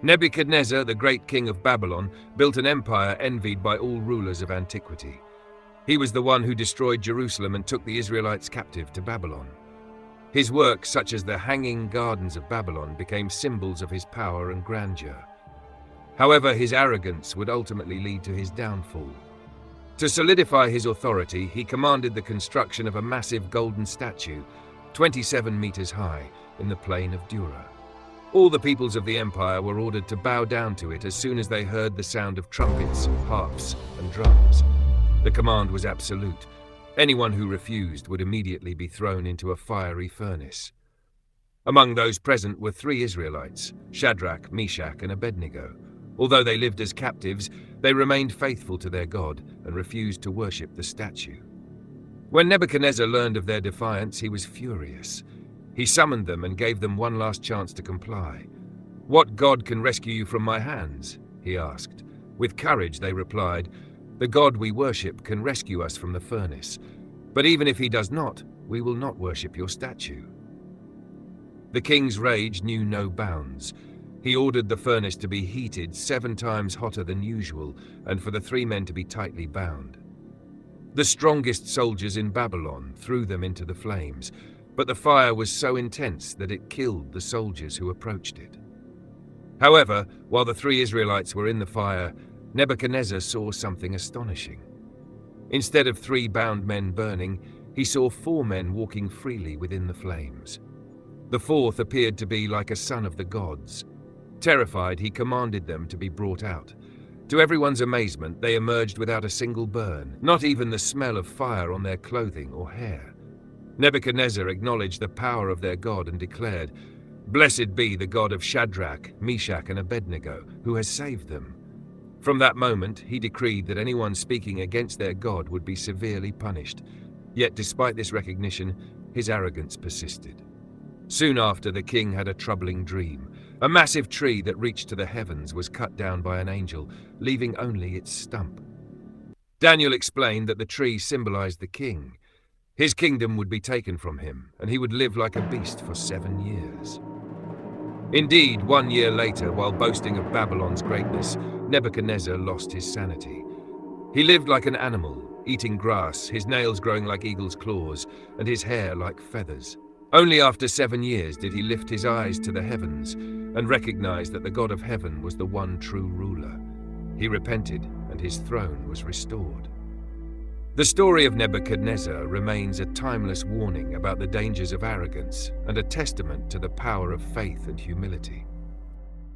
Nebuchadnezzar, the great king of Babylon, built an empire envied by all rulers of antiquity. He was the one who destroyed Jerusalem and took the Israelites captive to Babylon. His works, such as the Hanging Gardens of Babylon, became symbols of his power and grandeur. However, his arrogance would ultimately lead to his downfall. To solidify his authority, he commanded the construction of a massive golden statue, 27 meters high, in the plain of Dura. All the peoples of the empire were ordered to bow down to it as soon as they heard the sound of trumpets, harps, and drums. The command was absolute. Anyone who refused would immediately be thrown into a fiery furnace. Among those present were 3 Israelites, Shadrach, Meshach, and Abednego. Although they lived as captives, they remained faithful to their God and refused to worship the statue. When Nebuchadnezzar learned of their defiance, he was furious. He summoned them and gave them one last chance to comply. "What God can rescue you from my hands?" he asked. With courage, they replied, "The God we worship can rescue us from the furnace. But even if he does not, we will not worship your statue." The king's rage knew no bounds. He ordered the furnace to be heated 7 times hotter than usual, and for the 3 men to be tightly bound. The strongest soldiers in Babylon threw them into the flames, but the fire was so intense that it killed the soldiers who approached it. However, while the 3 Israelites were in the fire, Nebuchadnezzar saw something astonishing. Instead of 3 bound men burning, he saw 4 men walking freely within the flames. The 4th appeared to be like a son of the gods. Terrified, he commanded them to be brought out. To everyone's amazement, they emerged without a single burn, not even the smell of fire on their clothing or hair. Nebuchadnezzar acknowledged the power of their God and declared, "Blessed be the God of Shadrach, Meshach, and Abednego, who has saved them." From that moment, he decreed that anyone speaking against their God would be severely punished. Yet despite this recognition, his arrogance persisted. Soon after, the king had a troubling dream. A massive tree that reached to the heavens was cut down by an angel, leaving only its stump. Daniel explained that the tree symbolized the king. His kingdom would be taken from him, and he would live like a beast for 7 years. Indeed, 1 year later, while boasting of Babylon's greatness, Nebuchadnezzar lost his sanity. He lived like an animal, eating grass, his nails growing like eagle's claws, and his hair like feathers. Only after 7 years did he lift his eyes to the heavens and recognize that the God of heaven was the one true ruler. He repented, and his throne was restored. The story of Nebuchadnezzar remains a timeless warning about the dangers of arrogance and a testament to the power of faith and humility.